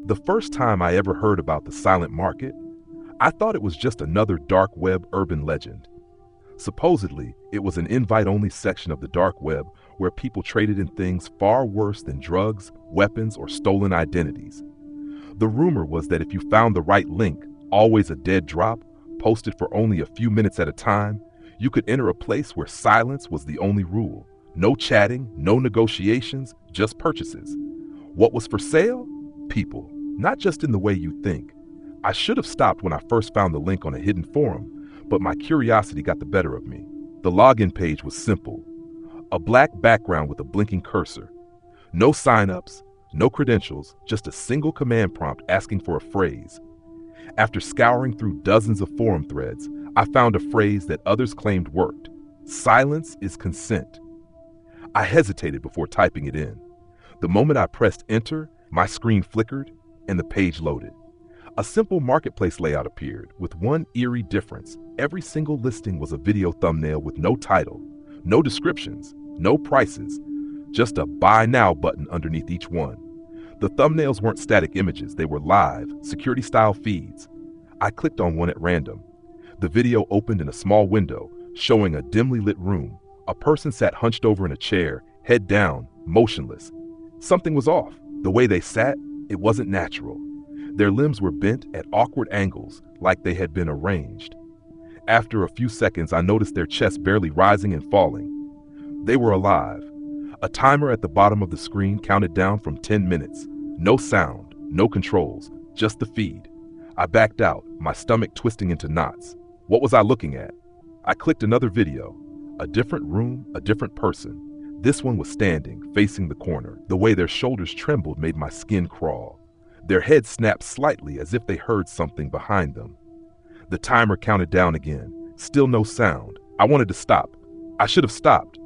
The first time I ever heard about the silent market, I thought it was just another dark web urban legend. Supposedly, it was an invite-only section of the dark web where people traded in things far worse than drugs, weapons, or stolen identities. The rumor was that if you found the right link, always a dead drop, posted for only a few minutes at a time, you could enter a place where silence was the only rule. No chatting, no negotiations, just purchases. What was for sale? People, not just in the way you think. I should have stopped when I first found the link on a hidden forum, but my curiosity got the better of me. The login page was simple. A black background with a blinking cursor. No signups, no credentials, just a single command prompt asking for a phrase. After scouring through dozens of forum threads, I found a phrase that others claimed worked. Silence is consent. I hesitated before typing it in. The moment I pressed enter, my screen flickered and the page loaded. A simple marketplace layout appeared, with one eerie difference. Every single listing was a video thumbnail with no title, no descriptions, no prices, just a buy now button underneath each one. The thumbnails weren't static images, they were live, security-style feeds. I clicked on one at random. The video opened in a small window, showing a dimly lit room. A person sat hunched over in a chair, head down, motionless. Something was off. The way they sat, it wasn't natural. Their limbs were bent at awkward angles, like they had been arranged. After a few seconds, I noticed their chests barely rising and falling. They were alive. A timer at the bottom of the screen counted down from 10 minutes. No sound, no controls, just the feed. I backed out, my stomach twisting into knots. What was I looking at? I clicked another video. A different room, a different person. This one was standing, facing the corner. The way their shoulders trembled made my skin crawl. Their heads snapped slightly as if they heard something behind them. The timer counted down again. Still no sound. I wanted to stop. I should have stopped.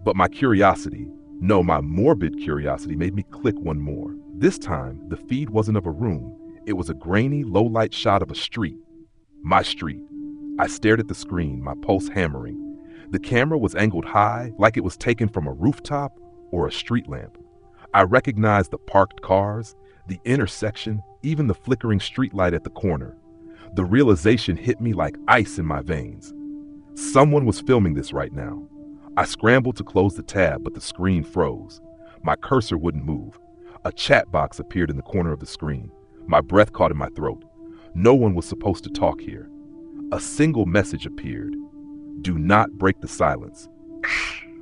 But my curiosity, no, my morbid curiosity made me click one more. This time, the feed wasn't of a room. It was a grainy, low-light shot of a street. My street. I stared at the screen, my pulse hammering. The camera was angled high, like it was taken from a rooftop or a street lamp. I recognized the parked cars, the intersection, even the flickering streetlight at the corner. The realization hit me like ice in my veins. Someone was filming this right now. I scrambled to close the tab, but the screen froze. My cursor wouldn't move. A chat box appeared in the corner of the screen. My breath caught in my throat. No one was supposed to talk here. A single message appeared. Do not break the silence.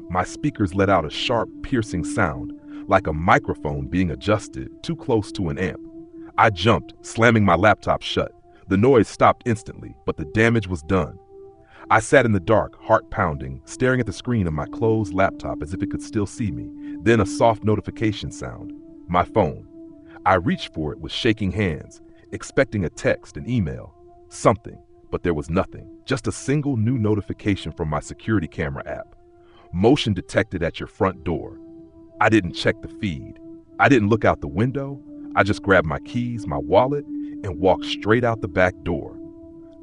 My speakers let out a sharp, piercing sound, like a microphone being adjusted too close to an amp. I jumped, slamming my laptop shut. The noise stopped instantly, but the damage was done. I sat in the dark, heart pounding, staring at the screen of my closed laptop as if it could still see me. Then a soft notification sound. My phone. I reached for it with shaking hands, expecting a text, an email, something, but there was nothing. Just a single new notification from my security camera app. Motion detected at your front door. I didn't check the feed. I didn't look out the window. I just grabbed my keys, my wallet, and walked straight out the back door.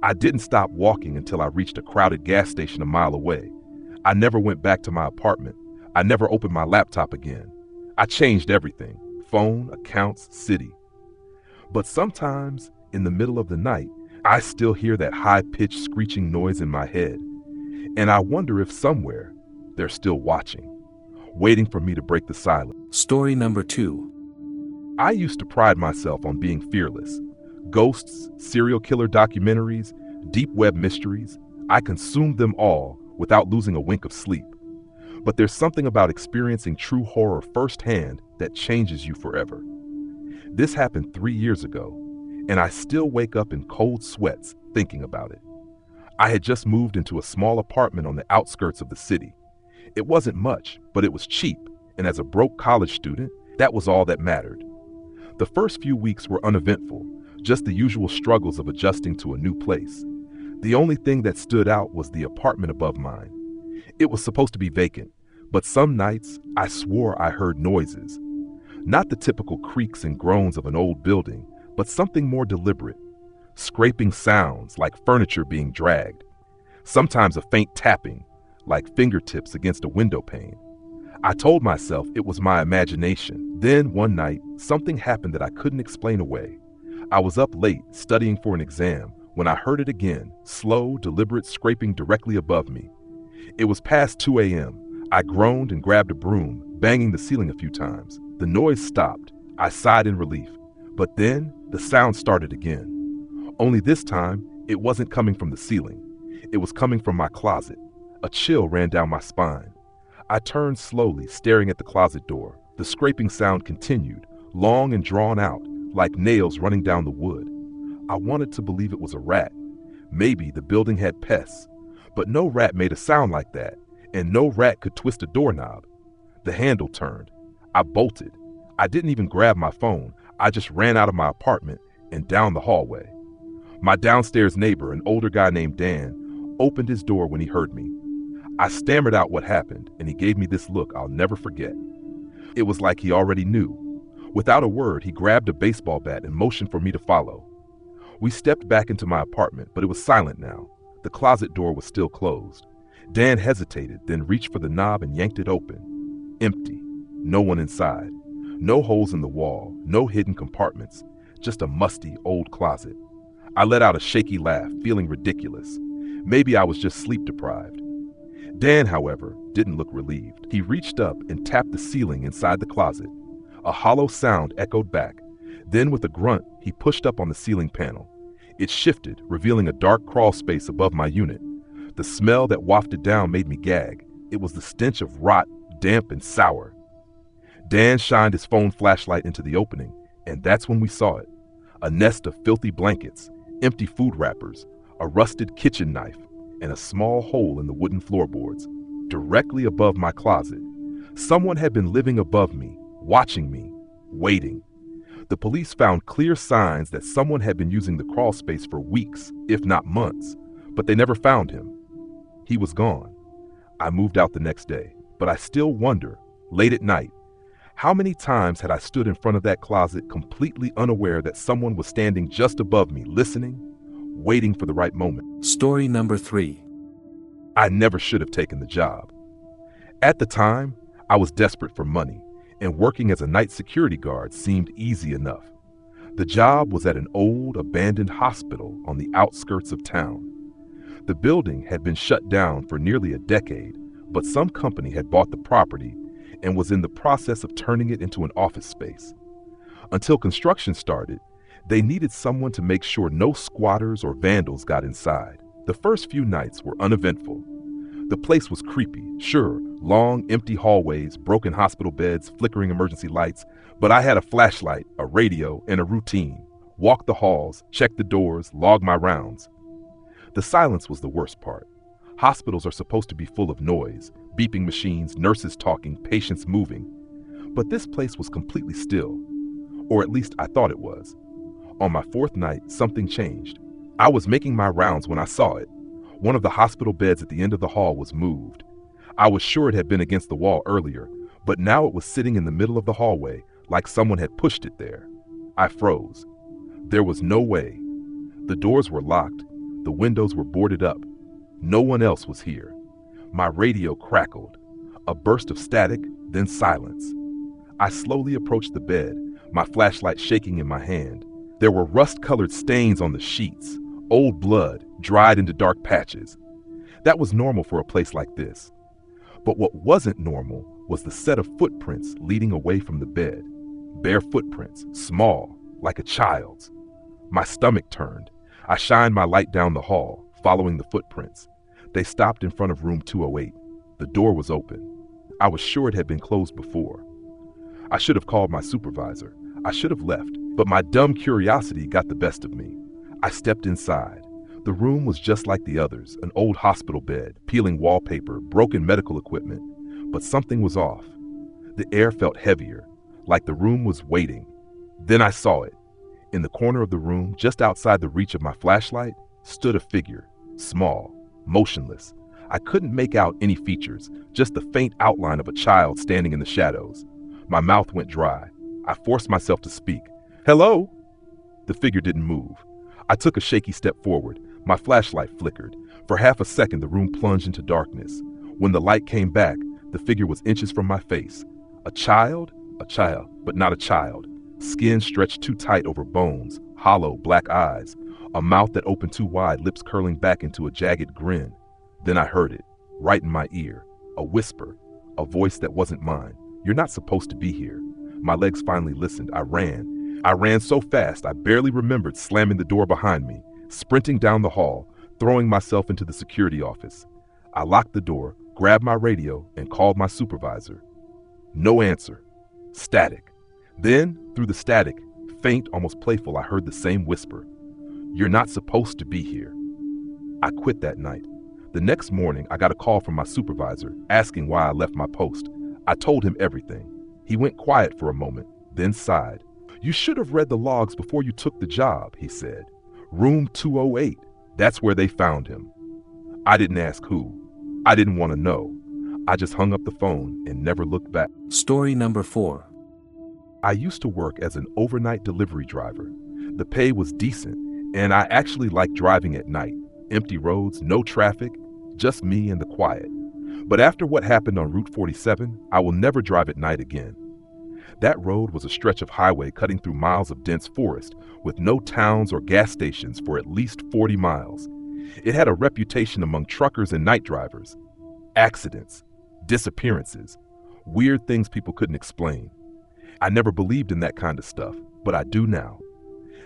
I didn't stop walking until I reached a crowded gas station a mile away. I never went back to my apartment. I never opened my laptop again. I changed everything. Phone, accounts, city. But sometimes, in the middle of the night, I still hear that high-pitched screeching noise in my head. And I wonder if somewhere, they're still watching, waiting for me to break the silence. Story number 2. I used to pride myself on being fearless. Ghosts, serial killer documentaries, deep web mysteries, I consumed them all without losing a wink of sleep. But there's something about experiencing true horror firsthand that changes you forever. This happened 3 years ago, and I still wake up in cold sweats thinking about it. I had just moved into a small apartment on the outskirts of the city. It wasn't much, but it was cheap, and as a broke college student, that was all that mattered. The first few weeks were uneventful, just the usual struggles of adjusting to a new place. The only thing that stood out was the apartment above mine. It was supposed to be vacant, but some nights I swore I heard noises. Not the typical creaks and groans of an old building, but something more deliberate. Scraping sounds like furniture being dragged. Sometimes a faint tapping, like fingertips against a window pane. I told myself it was my imagination. Then one night, something happened that I couldn't explain away. I was up late studying for an exam when I heard it again, slow, deliberate scraping directly above me. It was past 2 a.m. I groaned and grabbed a broom, banging the ceiling a few times. The noise stopped. I sighed in relief. But then the sound started again. Only this time, it wasn't coming from the ceiling. It was coming from my closet. A chill ran down my spine. I turned slowly, staring at the closet door. The scraping sound continued, long and drawn out, like nails running down the wood. I wanted to believe it was a rat. Maybe the building had pests, but no rat made a sound like that, and no rat could twist a doorknob. The handle turned. I bolted. I didn't even grab my phone. I just ran out of my apartment and down the hallway. My downstairs neighbor, an older guy named Dan, opened his door when he heard me. I stammered out what happened, and he gave me this look I'll never forget. It was like he already knew. Without a word, he grabbed a baseball bat and motioned for me to follow. We stepped back into my apartment, but it was silent now. The closet door was still closed. Dan hesitated, then reached for the knob and yanked it open. Empty. No one inside. No holes in the wall, no hidden compartments, just a musty old closet. I let out a shaky laugh, feeling ridiculous. Maybe I was just sleep deprived. Dan, however, didn't look relieved. He reached up and tapped the ceiling inside the closet. A hollow sound echoed back. Then with a grunt, he pushed up on the ceiling panel. It shifted, revealing a dark crawl space above my unit. The smell that wafted down made me gag. It was the stench of rot, damp and sour. Dan shined his phone flashlight into the opening, and that's when we saw it. A nest of filthy blankets, empty food wrappers, a rusted kitchen knife, and a small hole in the wooden floorboards, directly above my closet. Someone had been living above me, watching me, waiting. The police found clear signs that someone had been using the crawl space for weeks, if not months, but they never found him. He was gone. I moved out the next day, but I still wonder, late at night, how many times had I stood in front of that closet completely unaware that someone was standing just above me, listening, waiting for the right moment. Story number 3. I never should have taken the job. At the time, I was desperate for money, and working as a night security guard seemed easy enough. The job was at an old, abandoned hospital on the outskirts of town. The building had been shut down for nearly a decade, but some company had bought the property and was in the process of turning it into an office space. Until construction started, they needed someone to make sure no squatters or vandals got inside. The first few nights were uneventful. The place was creepy, sure, long, empty hallways, broken hospital beds, flickering emergency lights, but I had a flashlight, a radio, and a routine. Walk the halls, check the doors, log my rounds. The silence was the worst part. Hospitals are supposed to be full of noise, beeping machines, nurses talking, patients moving. But this place was completely still, or at least I thought it was. On my fourth night, something changed. I was making my rounds when I saw it. One of the hospital beds at the end of the hall was moved. I was sure it had been against the wall earlier, but now it was sitting in the middle of the hallway, like someone had pushed it there. I froze. There was no way. The doors were locked. The windows were boarded up. No one else was here. My radio crackled. A burst of static, then silence. I slowly approached the bed, my flashlight shaking in my hand. There were rust-colored stains on the sheets, old blood, dried into dark patches. That was normal for a place like this. But what wasn't normal was the set of footprints leading away from the bed. Bare footprints, small, like a child's. My stomach turned. I shined my light down the hall, following the footprints. They stopped in front of room 208. The door was open. I was sure it had been closed before. I should have called my supervisor. I should have left, but my dumb curiosity got the best of me. I stepped inside. The room was just like the others, an old hospital bed, peeling wallpaper, broken medical equipment. But something was off. The air felt heavier, like the room was waiting. Then I saw it. In the corner of the room, just outside the reach of my flashlight, stood a figure, small, motionless. I couldn't make out any features, just the faint outline of a child standing in the shadows. My mouth went dry. I forced myself to speak. "Hello?" The figure didn't move. I took a shaky step forward. My flashlight flickered. For half a second, the room plunged into darkness. When the light came back, The figure was inches from my face. A child, but not a child. Skin stretched too tight over bones, hollow black eyes, a mouth that opened too wide, lips curling back into a jagged grin. Then I heard it, right in my ear, a whisper, a voice that wasn't mine. "You're not supposed to be here." My legs finally listened. I ran. I ran so fast I barely remembered slamming the door behind me, sprinting down the hall, throwing myself into the security office. I locked the door, grabbed my radio, and called my supervisor. No answer. Static. Then, through the static, faint, almost playful, I heard the same whisper. "You're not supposed to be here." I quit that night. The next morning, I got a call from my supervisor asking why I left my post. I told him everything. He went quiet for a moment, then sighed. "You should have read the logs before you took the job," he said. "Room 208, that's where they found him." I didn't ask who. I didn't want to know. I just hung up the phone and never looked back. Story number 4. I used to work as an overnight delivery driver. The pay was decent, and I actually liked driving at night. Empty roads, no traffic, just me and the quiet. But after what happened on Route 47, I will never drive at night again. That road was a stretch of highway cutting through miles of dense forest, with no towns or gas stations for at least 40 miles. It had a reputation among truckers and night drivers. Accidents, disappearances, weird things people couldn't explain. I never believed in that kind of stuff, but I do now.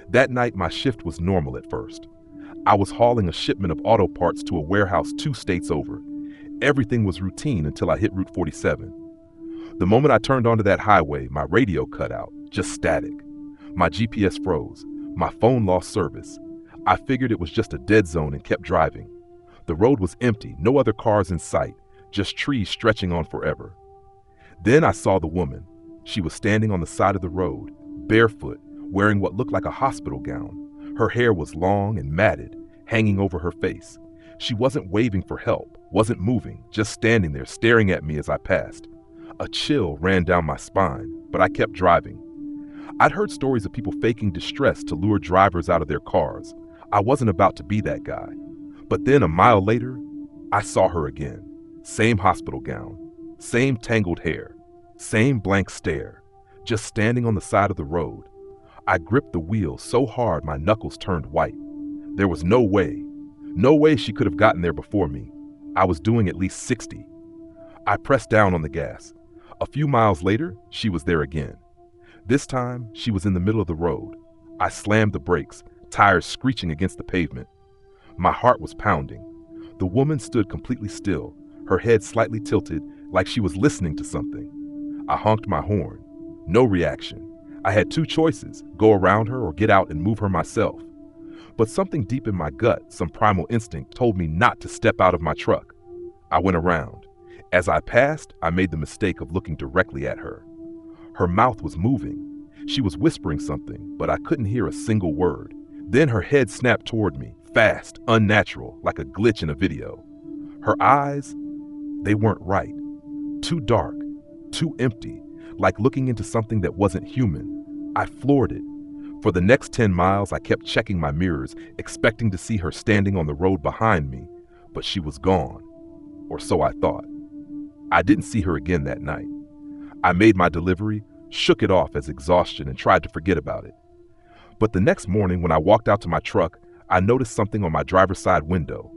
That night, my shift was normal at first. I was hauling a shipment of auto parts to a warehouse 2 states over. Everything was routine until I hit Route 47. The moment I turned onto that highway, my radio cut out, just static. My GPS froze. My phone lost service. I figured it was just a dead zone and kept driving. The road was empty, no other cars in sight, just trees stretching on forever. Then I saw the woman. She was standing on the side of the road, barefoot, wearing what looked like a hospital gown. Her hair was long and matted, hanging over her face. She wasn't waving for help, wasn't moving, just standing there staring at me as I passed. A chill ran down my spine, but I kept driving. I'd heard stories of people faking distress to lure drivers out of their cars. I wasn't about to be that guy. But then a mile later, I saw her again. Same hospital gown, same tangled hair, same blank stare, just standing on the side of the road. I gripped the wheel so hard my knuckles turned white. There was no way she could have gotten there before me. I was doing at least 60. I pressed down on the gas. A few miles later, she was there again. This time, she was in the middle of the road. I slammed the brakes, tires screeching against the pavement. My heart was pounding. The woman stood completely still, her head slightly tilted, like she was listening to something. I honked my horn. No reaction. I had 2 choices, go around her or get out and move her myself. But something deep in my gut, some primal instinct, told me not to step out of my truck. I went around. As I passed, I made the mistake of looking directly at her. Her mouth was moving. She was whispering something, but I couldn't hear a single word. Then her head snapped toward me, fast, unnatural, like a glitch in a video. Her eyes, they weren't right. Too dark, too empty, like looking into something that wasn't human. I floored it. For the next 10 miles, I kept checking my mirrors, expecting to see her standing on the road behind me, but she was gone. Or so I thought. I didn't see her again that night. I made my delivery, shook it off as exhaustion, and tried to forget about it. But the next morning, when I walked out to my truck, I noticed something on my driver's side window.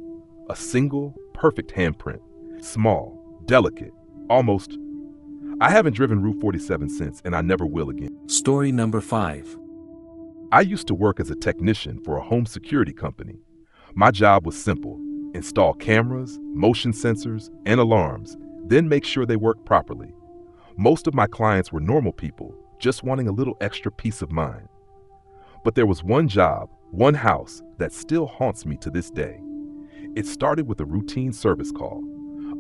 A single, perfect handprint. Small, delicate, almost. I haven't driven Route 47 since, and I never will again. Story number 5. I used to work as a technician for a home security company. My job was simple: install cameras, motion sensors, and alarms, then make sure they worked properly. Most of my clients were normal people, just wanting a little extra peace of mind. But there was one job, one house, that still haunts me to this day. It started with a routine service call.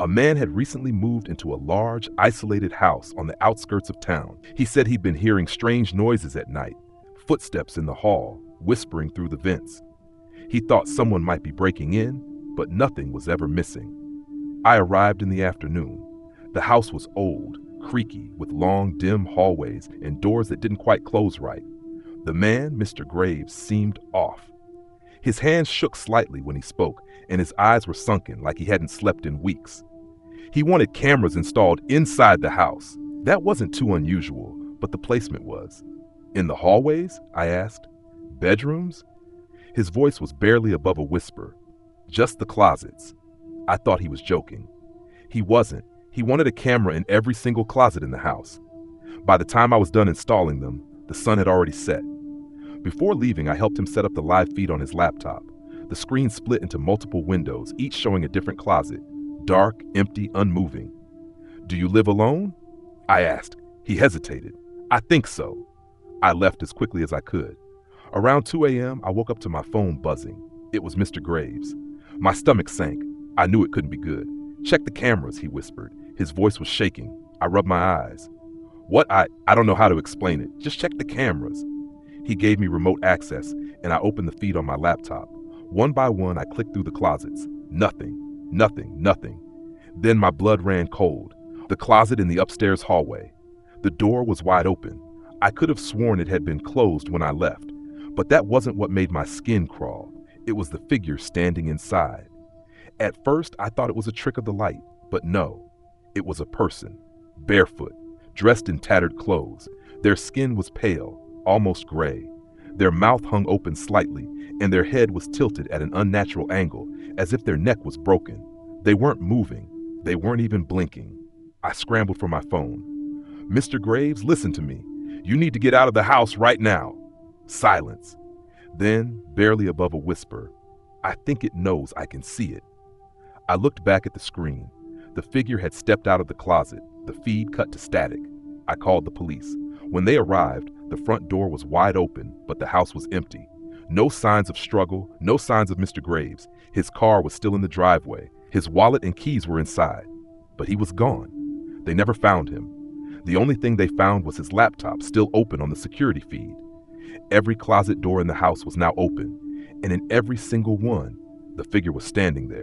A man had recently moved into a large, isolated house on the outskirts of town. He said he'd been hearing strange noises at night, footsteps in the hall, whispering through the vents. He thought someone might be breaking in, but nothing was ever missing. I arrived in the afternoon. The house was old, creaky, with long, dim hallways and doors that didn't quite close right. The man, Mr. Graves, seemed off. His hands shook slightly when he spoke, and his eyes were sunken like he hadn't slept in weeks. He wanted cameras installed inside the house. That wasn't too unusual, but the placement was. In the hallways? I asked. Bedrooms? His voice was barely above a whisper. Just the closets. I thought he was joking. He wasn't. He wanted a camera in every single closet in the house. By the time I was done installing them, the sun had already set. Before leaving, I helped him set up the live feed on his laptop. The screen split into multiple windows, each showing a different closet. Dark, empty, unmoving. Do you live alone? I asked. He hesitated. I think so. I left as quickly as I could. Around 2 a.m., I woke up to my phone buzzing. It was Mr. Graves. My stomach sank. I knew it couldn't be good. Check the cameras, he whispered. His voice was shaking. I rubbed my eyes. What? I don't know how to explain it. Just check the cameras. He gave me remote access, and I opened the feed on my laptop. One by one, I clicked through the closets. Nothing. Then my blood ran cold. The closet in the upstairs hallway. The door was wide open. I could have sworn it had been closed when I left, but that wasn't what made my skin crawl. It was the figure standing inside. At first, I thought it was a trick of the light, but no. It was a person, barefoot, dressed in tattered clothes. Their skin was pale, almost gray. Their mouth hung open slightly, and their head was tilted at an unnatural angle, as if their neck was broken. They weren't moving. They weren't even blinking. I scrambled for my phone. Mr. Graves, listen to me. You need to get out of the house right now. Silence. Then, barely above a whisper, I think it knows I can see it. I looked back at the screen. The figure had stepped out of the closet. The feed cut to static. I called the police. When they arrived, the front door was wide open, but the house was empty. No signs of struggle, no signs of Mr. Graves. His car was still in the driveway. His wallet and keys were inside. But he was gone. They never found him. The only thing they found was his laptop still open on the security feed. Every closet door in the house was now open, and in every single one, the figure was standing there.